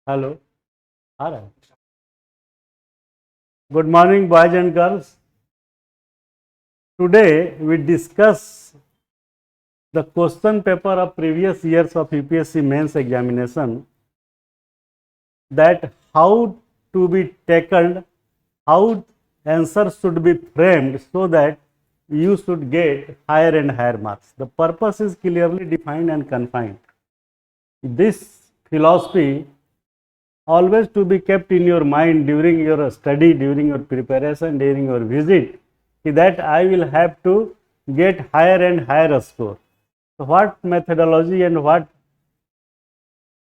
Hello. आ रहा है। Good morning boys and girls. Today we discuss the question paper of previous years of UPSC mains examination, that how to be tackled, how answers should be framed so that you should get higher and higher marks. The purpose is clearly defined and confined. This philosophy always to be kept in your mind during your study, during your preparation, during your visit, that I will have to get higher and higher score. So what methodology and what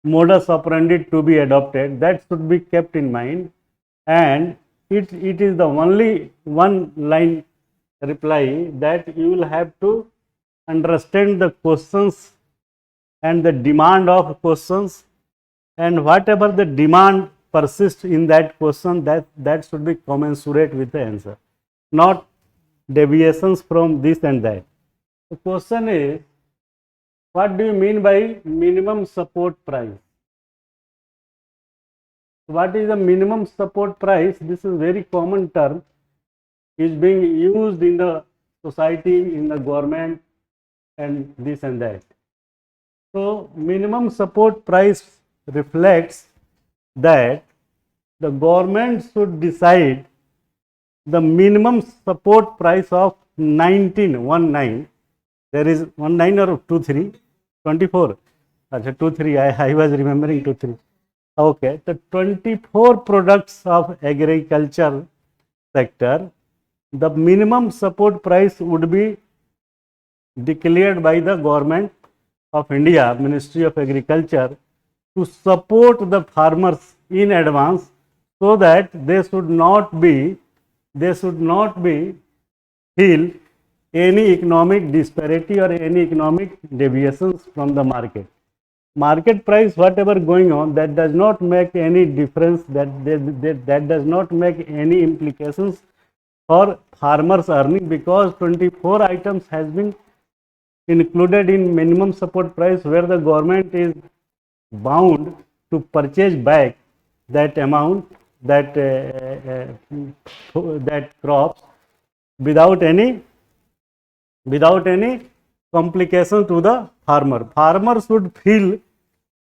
modus operandi to be adopted, that should be kept in mind, and it is the only one line reply that you will have to understand the questions and the demand of questions, and whatever the demand persists in that question, that should be commensurate with the answer, not deviations from this and that. The question is, what do you mean by minimum support price? What is the minimum support price? This is very common term, is being used in the society, in the government, and this and that. So minimum support price reflects that the government should decide the minimum support price of 19. There is 19 or 23, 24. Achha, 23. I was remembering 23. Okay, the 24 products of agriculture sector, the minimum support price would be declared by the government of India, Ministry of Agriculture, to support the farmers in advance, so that they should not be feel any economic disparity or any economic deviations from the market. Market price, whatever going on, that does not make any difference, that does not make any implications for farmers earning, because 24 items has been included in minimum support price, where the government is bound to purchase back that amount, that crops, without any complication to the farmer. Farmer should feel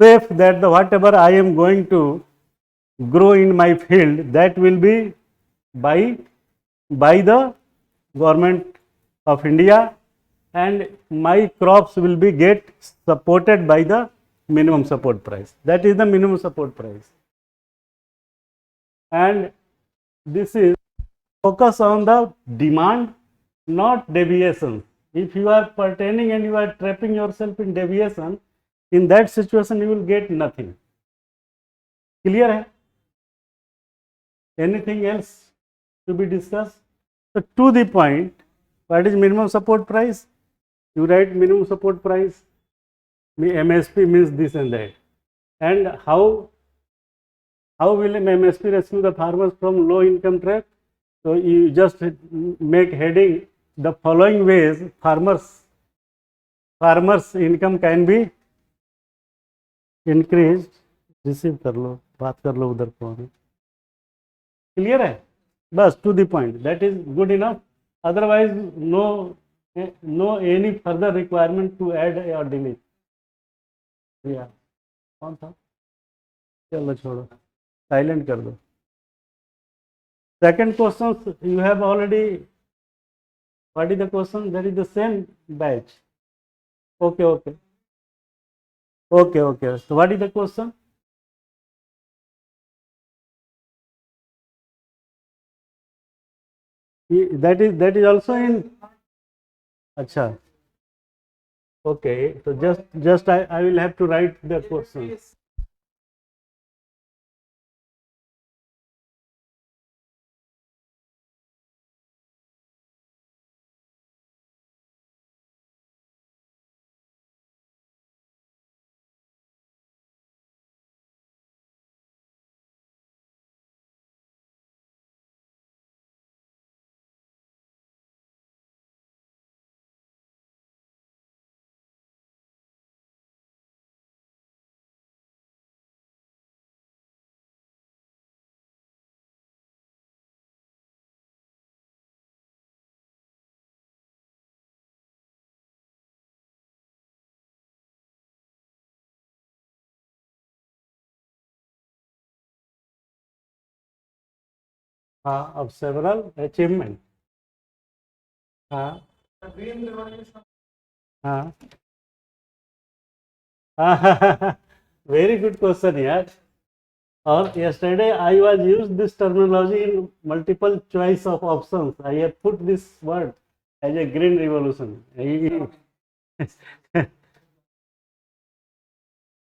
safe that the whatever I am going to grow in my field, that will be by the government of India, and my crops will be get supported by the minimum support price. That is the minimum support price, and this is focus on the demand, not deviation. If you are pertaining and you are trapping yourself in deviation, in that situation you will get nothing. Clear hai? Anything else to be discussed? So to the point, what is minimum support price? You write minimum support price, MSP means this and that. And how will an MSP rescue the farmers from low income trap? So you just make heading the following ways farmers income can be increased. Receive कर लो, बात कर लो उधर phone. Clear है? बस to the point, that is good enough. Otherwise no any further requirement to add और delete. कौन था? चलो छोड़ो, साइलेंट कर दो. Second question, you have already. What is the question? That is the same batch. Okay. So what is the question? That is also in. Acha. Okay. So just I will have to write the question. of several achievement. हाँ very good question, yeah. Or yesterday I was used this terminology in multiple choice of options. I have put this word as a green revolution.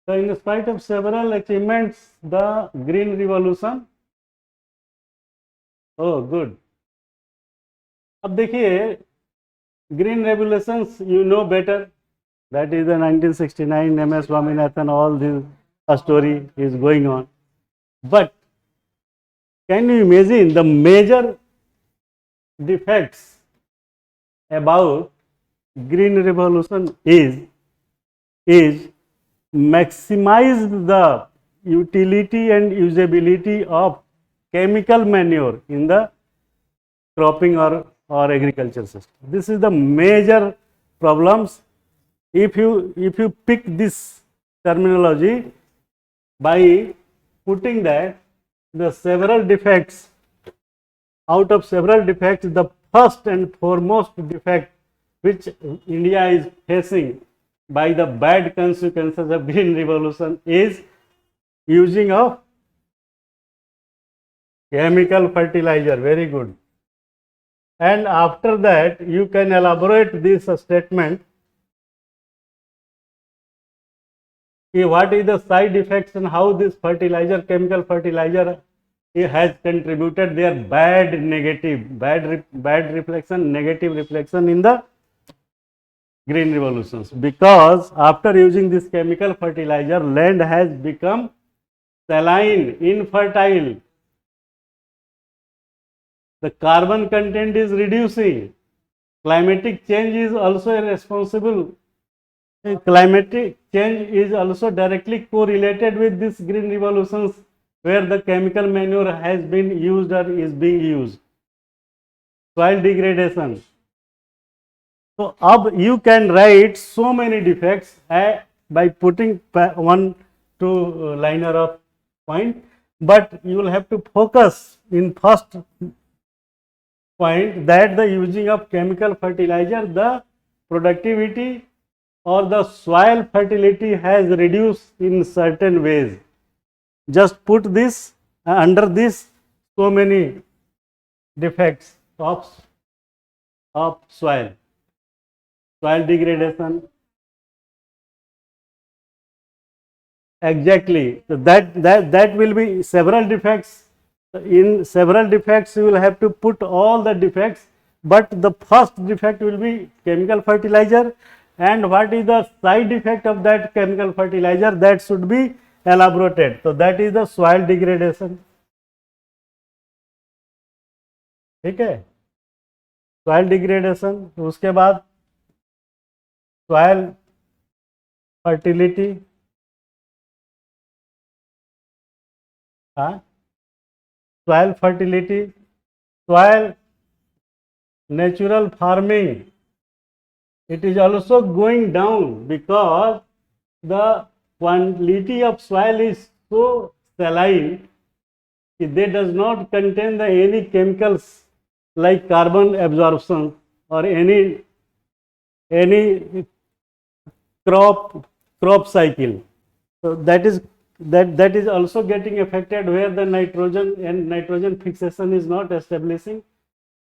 So in spite of several achievements, the green revolution. Oh, good. अब देखिए green revolutions you know better. That is the 1969 MS Swaminathan. All this story is going on. But can you imagine the major defects about green revolution is maximize the utility and usability of chemical manure in the cropping or agriculture system. This is the major problems. If you pick this terminology by putting that the several defects, out of several defects, the first and foremost defect which India is facing by the bad consequences of green revolution is using of chemical fertilizer. Very good. And after that you can elaborate this statement. What is the side effects and how this fertilizer, chemical fertilizer, it has contributed their bad reflection, negative reflection in the green revolutions. Because after using this chemical fertilizer, land has become saline, infertile. The carbon content is reducing. Climatic change is also responsible. Climatic change is also directly correlated with this green revolutions where the chemical manure has been used or is being used. Soil degradation. So अब you can write so many defects by putting one two liner of point, but you will have to focus in first point that the using of chemical fertilizer, the productivity or the soil fertility has reduced in certain ways. Just put this under this so many defects of soil degradation. Exactly. So that will be several defects. In several defects you will have to put all the defects, but the first defect will be chemical fertilizer, and what is the side effect of that chemical fertilizer, that should be elaborated. So that is the soil degradation. ठीक है, soil degradation. उसके बाद soil fertility. हाँ, soil fertility, soil natural farming, it is also going down because the quality of soil is so saline, they does not contain any chemicals like carbon absorption or any crop cycle. So that is also getting affected where the nitrogen and nitrogen fixation is not establishing,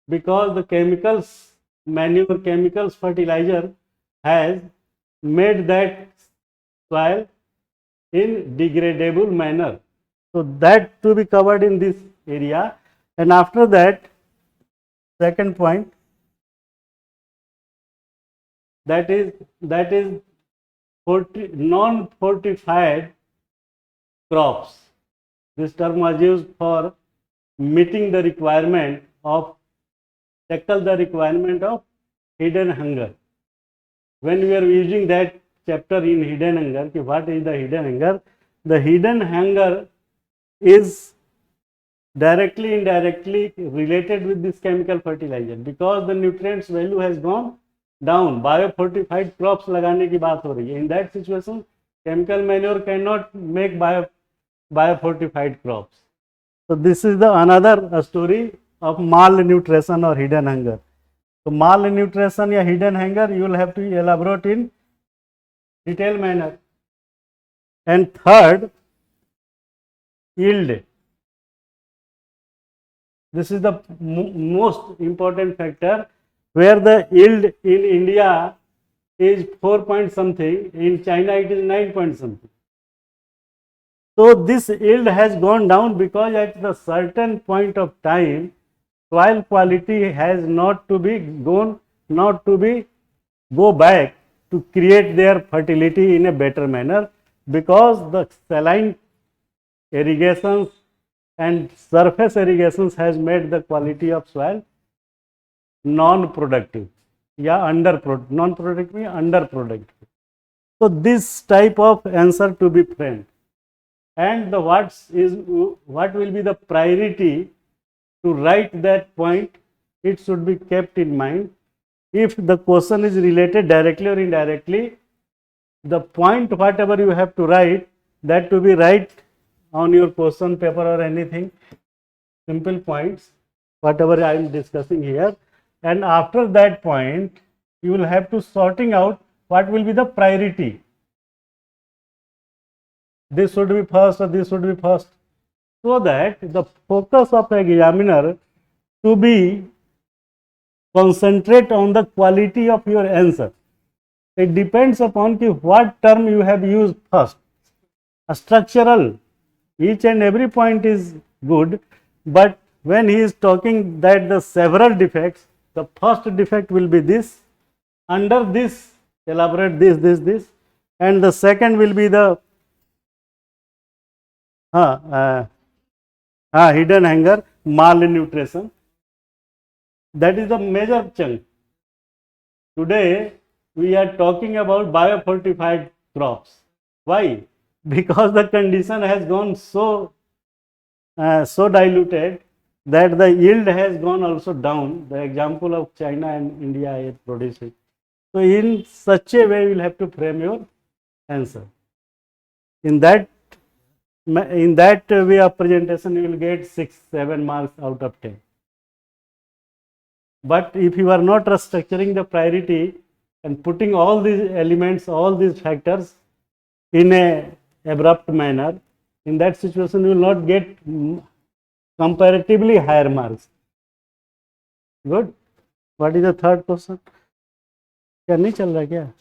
because the chemicals, manure, chemicals, fertilizer has made that soil in degradable manner. So that to be covered in this area. And after that, second point, that is non-fortified crops. This term was used for meeting the requirement of, tackle the requirement of hidden hunger. When we are using that chapter in hidden hunger, what is the hidden hunger? The hidden hunger is directly, indirectly related with this chemical fertilizer, because the nutrients value has gone down. Biofortified crops लगाने की बात हो रही है. In that situation, chemical manure cannot make biofortified crops. So this is the another story of malnutrition or hidden hunger. So malnutrition या hidden hunger you will have to elaborate in detailed manner. And third, yield. This is the most important factor, where the yield in India is 4 point something, in China it is 9 point something. So this yield has gone down because at the certain point of time soil quality has not to be go back to create their fertility in a better manner, because the saline irrigations and surface irrigations has made the quality of soil non-productive. Yeah, non-productive means underproductive. So this type of answer to be framed, and the what will be the priority to write that point, it should be kept in mind. If the question is related directly or indirectly, the point whatever you have to write, that to be write on your question paper or anything, simple points whatever I am discussing here, and after that point you will have to sorting out what will be the priority. This should be first or this should be first, so that the focus of the examiner to be concentrate on the quality of your answer. It depends upon what term you have used first. A structural, each and every point is good, but when he is talking that the several defects, the first defect will be this, under this elaborate this, and the second will be the hidden hunger, malnutrition. That is the major chunk. Today we are talking about biofortified crops. Why? Because the condition has gone so diluted that the yield has gone also down. The example of China and India is producing. So in such a way you will have to frame your answer. In that way of presentation you will get 6-7 marks out of 10. But if you are not restructuring the priority and putting all these elements, all these factors in a abrupt manner, in that situation you will not get comparatively higher marks. Good. What is the third question? क्या नहीं चल रहा क्या?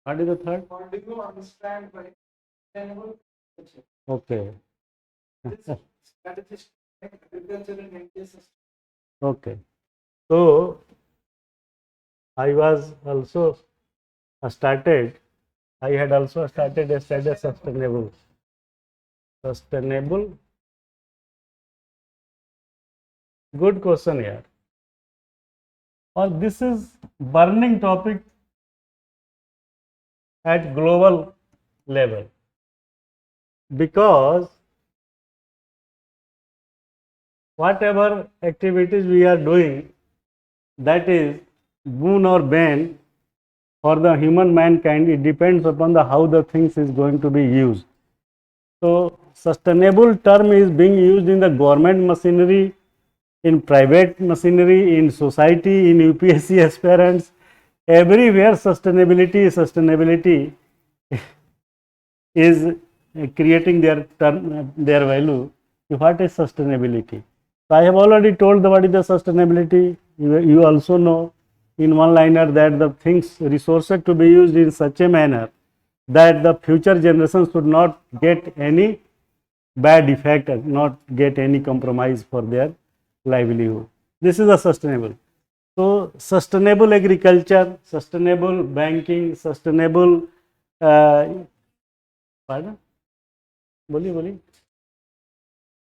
What is the third? How do you understand by sustainable? Okay. Agriculture and IAS. Okay. So I had also started a study sustainable. Good question here. Or this is burning topic at global level, because whatever activities we are doing, that is boon or bane for the human mankind, it depends upon how the things is going to be used. So sustainable term is being used in the government machinery, in private machinery, in society, in UPSC aspirants, everywhere sustainability is creating their term, their value. What is sustainability? So I have already told what is the sustainability. You also know in one liner that the things, resources to be used in such a manner that the future generations should not get any bad effect, not get any compromise for their livelihood. This is a sustainable. So sustainable agriculture, sustainable banking, sustainable pardon? बोलिए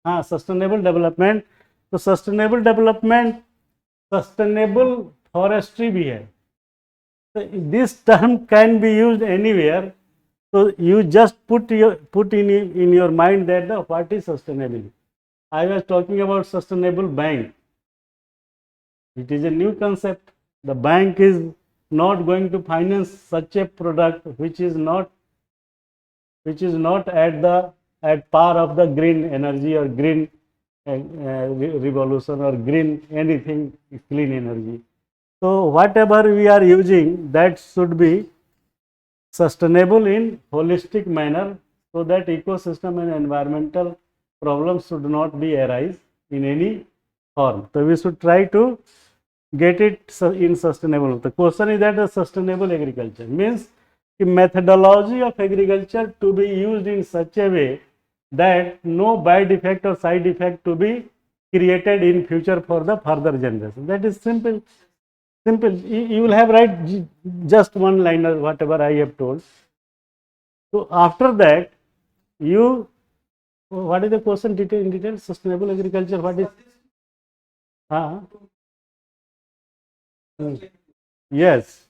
हाँ, sustainable development. तो sustainable development, sustainable forestry भी है. So this term can be used anywhere. So you just put in your mind that what is sustainability. I was talking about sustainable bank. It is a new concept. The bank is not going to finance such a product which is not at the at par of the green energy or green revolution or green anything, clean energy. So whatever we are using, that should be sustainable in holistic manner, so that ecosystem and environmental problems should not be arise in any form. So we should try to get it in sustainable. The question is that the sustainable agriculture means the methodology of agriculture to be used in such a way that no bad effect or side effect to be created in future for the further generation. That is simple. You will have write just one liner whatever I have told. So after that, you, what is the question detail in detail? Sustainable agriculture, what is? Yes.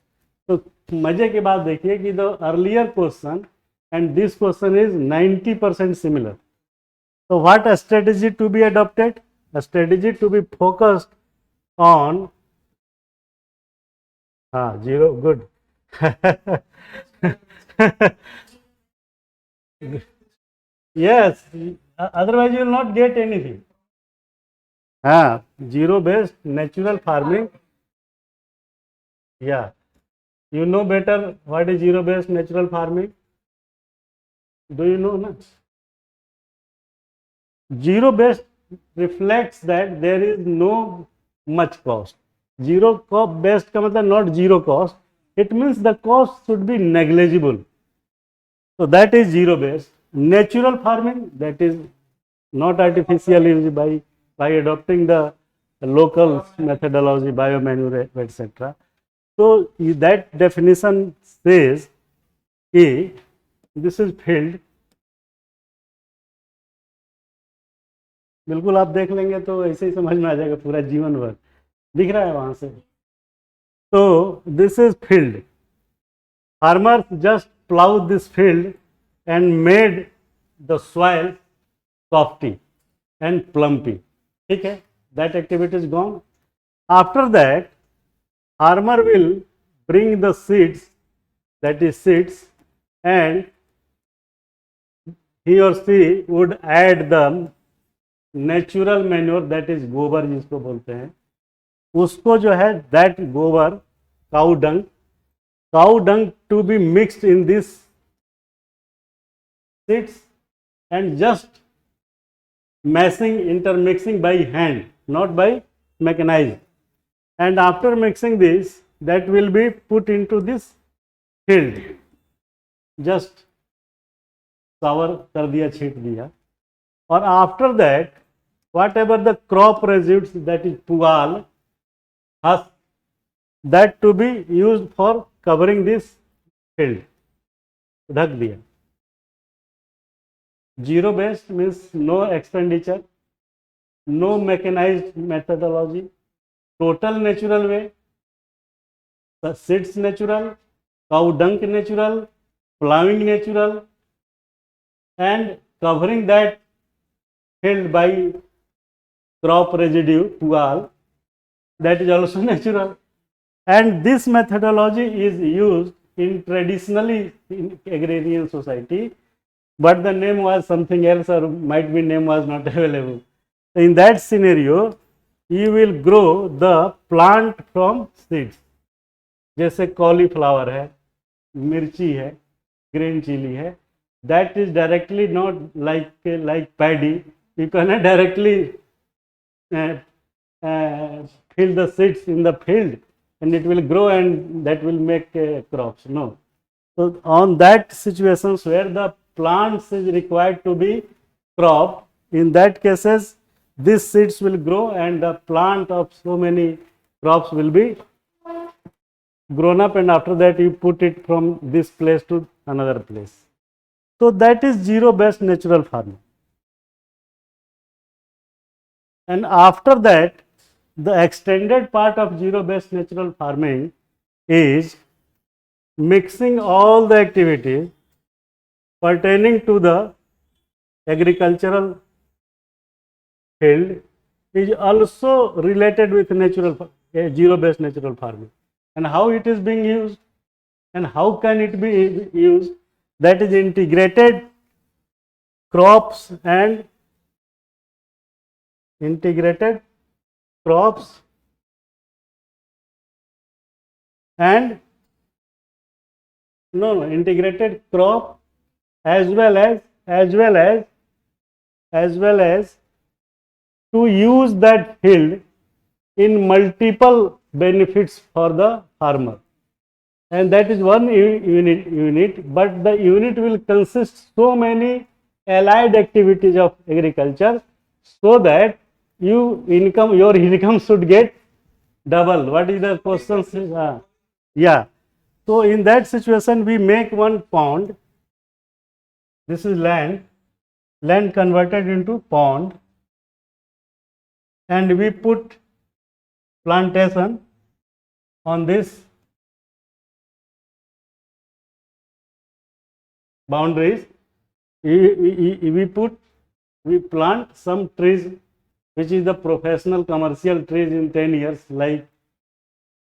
तो मजे की बात देखिए कि the earlier question and this question is 90% similar. So what a strategy to be adopted? A strategy to be focused on zero, good. Yes, otherwise you will not get anything. Zero based natural farming. Yeah, you know better what is zero based natural farming. Do you know? Na? Zero based reflects that there is no much cost. Zero based का मतलब not zero cost. It means the cost should be negligible. So that is zero based. Natural farming, that is not artificially by adopting the local methodology, biomanure, etc. So that definition says कि this is field. बिल्कुल आप देख लेंगे तो ऐसे ही समझ में आ जाएगा पूरा जीवन भर दिख रहा है वहां से. तो this is field. Farmer just plough this field and made the soil softy and plumpy. ठीक है, that activity is gone. After that, farmer will bring the seeds, that is seeds, and he or she would add the natural manure, that is गोबर जिसको बोलते हैं, उसको जो है that गोबर, cow dung to be mixed in this seeds and just intermixing by hand, not by mechanized. And after mixing this, that will be put into this field. Just shower कर दिया, छीट दिया. और after that, whatever the crop residues, that is pugal, husk, that to be used for covering this field. ढक दिया. Zero based means no expenditure, no mechanized methodology, total natural way, the seeds natural, cow dung natural, plowing natural, and covering that field by crop residue, pugal, that is also natural. And this methodology is used in traditionally in agrarian society, but the name was something else or might be name was not available. In that scenario, you will grow the plant from seeds. जैसे cauliflower है, मिर्ची है, green chili है, that is directly not like paddy. You cannot directly fill the seeds in the field and it will grow and that will make crops. No. So on that situations where the plants is required to be cropped, in that cases these seeds will grow and the plant of so many crops will be grown up, and after that you put it from this place to another place. So that is zero based natural farming. And after that, the extended part of zero based natural farming is mixing all the activities pertaining to the agricultural field is also related with zero based natural farming. And how it is being used and how can it be used, that is integrated crops and integrated crops and integrated crop as well as to use that field in multiple benefits for the farmer, and that is one unit, but the unit will consist so many allied activities of agriculture, so that your income should get double. What is the question? Yeah. So in that situation, we make one pond. This is land converted into pond, and we put plantation on this boundaries. We plant some trees, which is the professional commercial trees in 10 years,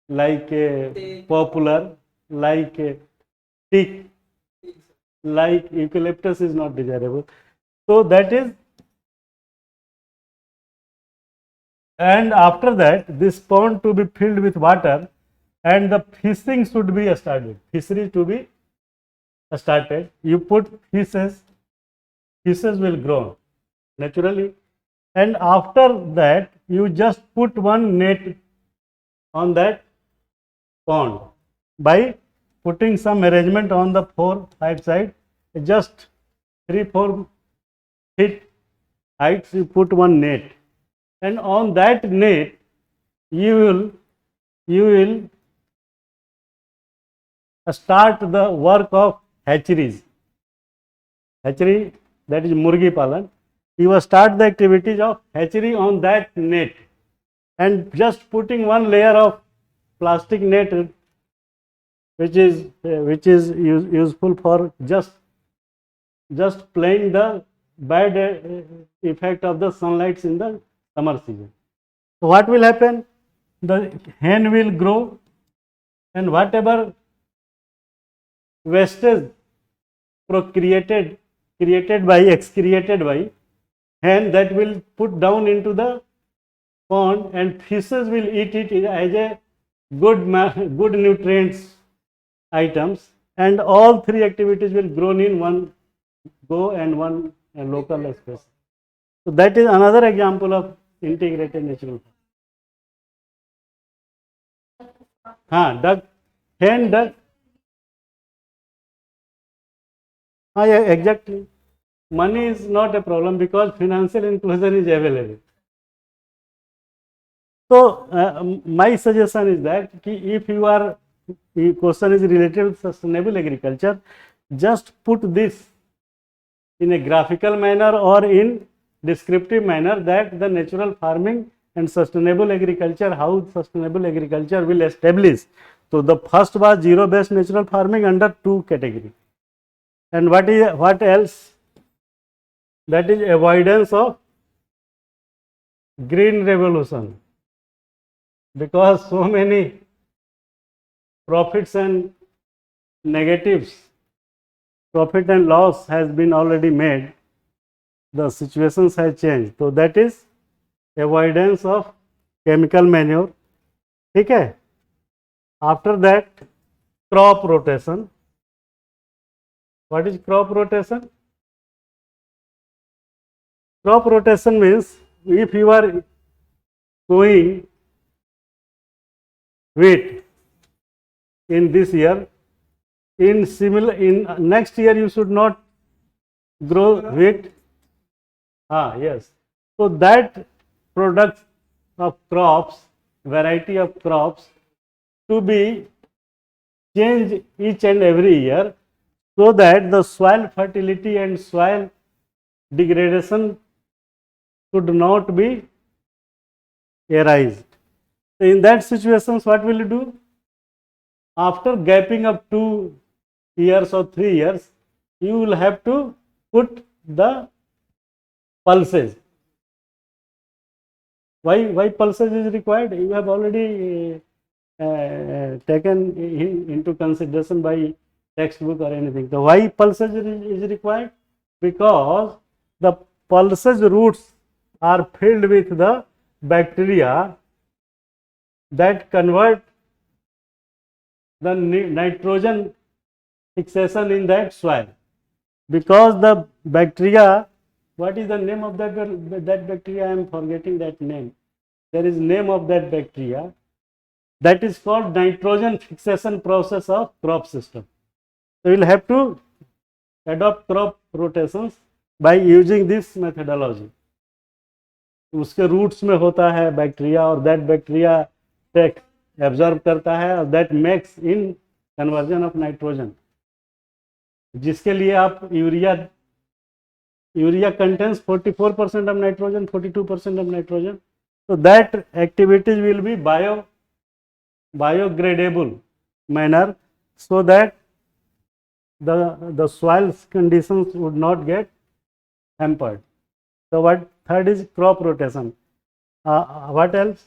like a popular, like a teak, like eucalyptus is not desirable. So that is, and after that this pond to be filled with water, and the fishing should be started, fishery to be started. You put fishes will grow naturally, and after that you just put one net on that pond by putting some arrangement on the 4-5 side, just 3-4 feet height, you put one net, and on that net you will start the work of hatchery, that is murgi palan. You will start the activities of hatchery on that net, and just putting one layer of plastic net, which is useful for just playing the bad effect of the sunlight in the summer season. So what will happen? The hen will grow, and whatever wastage excreted by hen, that will put down into the pond, and fishes will eat it as a good nutrients items, and all three activities will grown in one go and one local space. So that is another example of integrated natural farming. Duck, hen, duck. Yeah, exactly. Money is not a problem because financial inclusion is available. So my suggestion is that if your question is related with sustainable agriculture, just put this in a graphical manner or in descriptive manner, that the natural farming and sustainable agriculture, how sustainable agriculture will establish. So the first was zero based natural farming under 2 category, and what else? That is avoidance of green revolution, because so many profits and negatives, profit and loss has been already made, the situations have changed. So that is avoidance of chemical manure. Okay. After that, crop rotation. What is crop rotation? Crop rotation means if you are sowing wheat in this year, in next year you should not grow wheat. Yes. So that product of crops, variety of crops, to be changed each and every year, so that the soil fertility and soil degradation should not be arised. So in that situations, what will you do? After gapping of 2 years or 3 years, you will have to put the pulses. Why pulses is required? You have already taken into consideration by textbook or anything. So why pulses is required? Because the pulses roots are filled with the bacteria that convert the nitrogen fixation in that soil. Because the bacteria, what is the name of that bacteria? I am forgetting that name. There is name of that bacteria, that is called nitrogen fixation process of crop system. So we will have to adopt crop rotations by using this methodology. उसके roots में होता है bacteria और that bacteria take absorb करता है और that makes in conversion of nitrogen, जिसके लिए आप urea contains 44% of nitrogen, 42% of nitrogen. So that activities will be biodegradable manner, so that the soil's conditions would not get hampered. So what third is crop rotation. What else?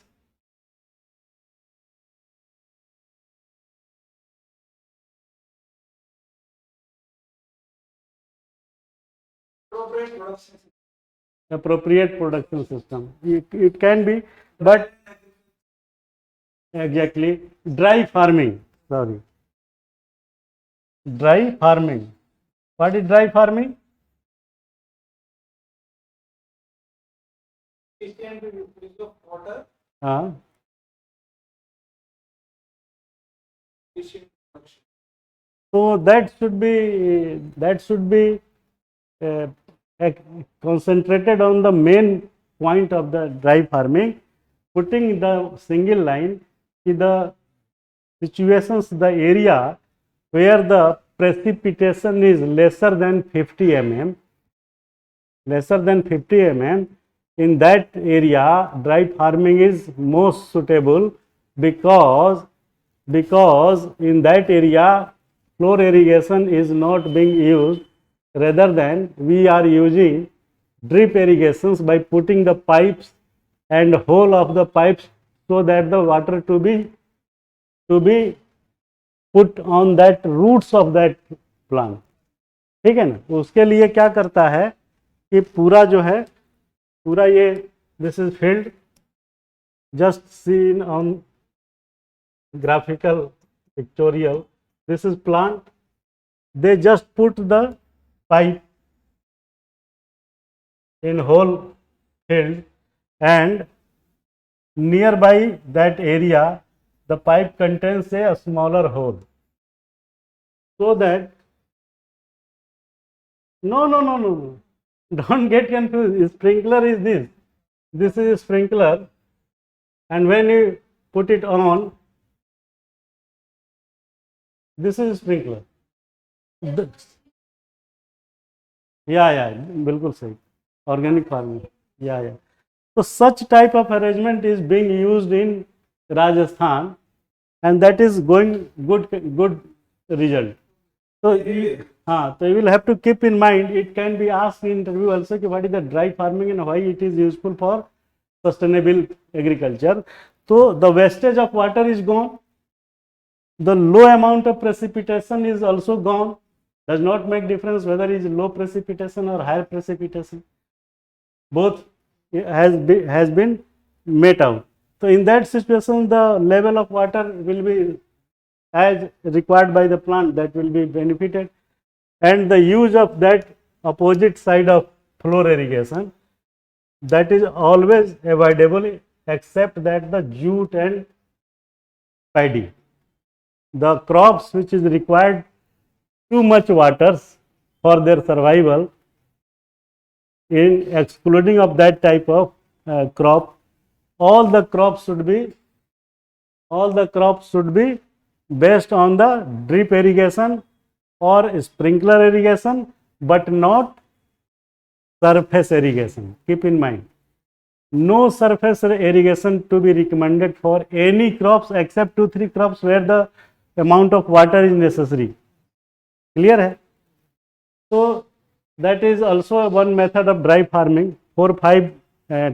Appropriate production system. It can be, but exactly dry farming. Sorry, dry farming. What is dry farming? Efficient use of water. Efficient production. So that should be concentrated on the main point of the dry farming, putting the single line in the situations, the area where the precipitation is lesser than 50 mm, in that area dry farming is most suitable, because in that area floor irrigation is not being used, rather than we are using drip irrigations by putting the pipes and hole of the pipes so that the water to be put on that roots of that plant. ठीक है ना. उसके लिए क्या करता है कि पूरा जो है पूरा ये this is field just seen on graphical pictorial. This is plant. They just put the pipe in whole field, and nearby that area the pipe contains a smaller hole, so that no, don't get confused. Sprinkler is this is a sprinkler, and when you put it on, this is a sprinkler. Yeah, बिल्कुल सही. Organic farming. Yeah. So such type of arrangement is being used in Rajasthan, and that is going good result. So you will have to keep in mind. It can be asked in interview also, what is the dry farming and why it is useful for sustainable agriculture. So the wastage of water is gone. The low amount of precipitation is also gone. Does not make difference whether it is low precipitation or higher precipitation. Both has been met out. So in that situation, the level of water will be as required by the plant, that will be benefited, and the use of that opposite side of floor irrigation, that is always avoidable, except that the jute and paddy, the crops which is required too much waters for their survival, in excluding of that type of crop, all the crops should be based on the drip irrigation or sprinkler irrigation, but not surface irrigation. Keep in mind, no surface irrigation to be recommended for any crops except 2-3 crops where the amount of water is necessary. Clear hai? So that is also one method of dry farming. 4-5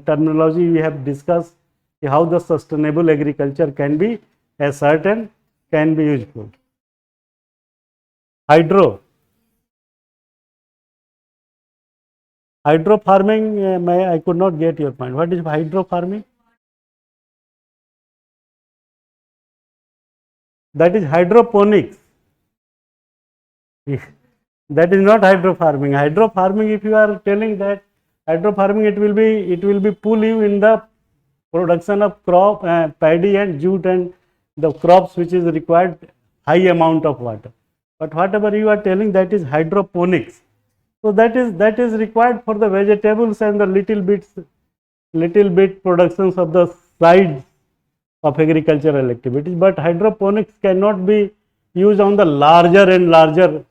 terminology we have discussed, how the sustainable agriculture can be ascertained, can be useful. Hydro. hydro farming, I could not get your point. What is hydro farming? That is hydroponics. That is not hydro farming. Hydro farming, if you are telling that hydro farming, it will be pull you in the production of crop, paddy and jute and the crops which is required high amount of water. But whatever you are telling, that is hydroponics. So that is required for the vegetables and the little bit productions of the sides of agricultural activities. But hydroponics cannot be used on the larger and larger,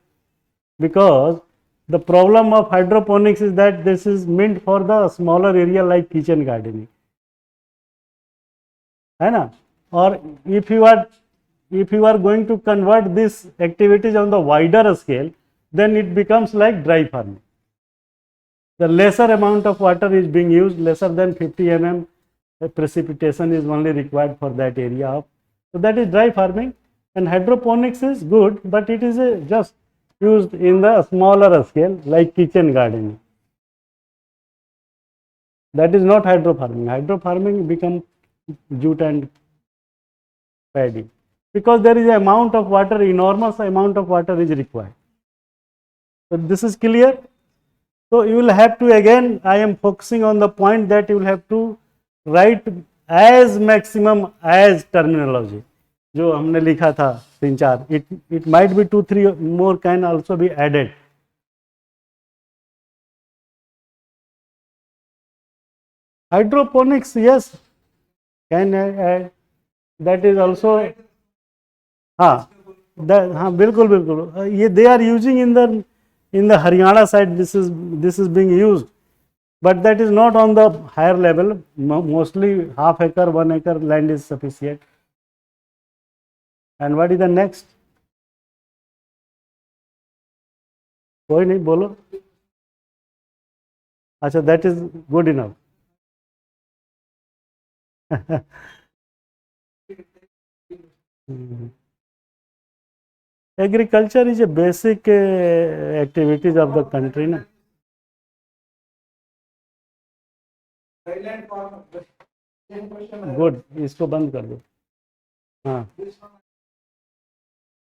because the problem of hydroponics is that this is meant for the smaller area like kitchen gardening, है ना? Or if you are going to convert these activities on the wider scale, then it becomes like dry farming. The lesser amount of water is being used, lesser than 50 mm precipitation is only required for that area of, so that is dry farming. And hydroponics is good, but it is just used in the smaller scale like kitchen gardening. That is not hydro farming. Hydro farming becomes jute and paddy, because there is an amount of water, enormous amount of water is required. So this is clear. So you will have to, again I am focusing on the point that you will have to write as maximum as terminology जो हमने लिखा था 3-4, it might be 2-3 more can also be added. Hydroponics, yes, can add, that is also, हाँ, बिल्कुल बिल्कुल, ये they are using in the Haryana side, this is being used, but that is not on the higher level. Mostly half acre, 1 acre land is sufficient. And what is the next? कोई नहीं, बोलो. अच्छा, that is good enough. Agriculture is a basic activities of the country, na. Thailand farmer. Same question. Good, इसको बंद कर दो. हाँ. This one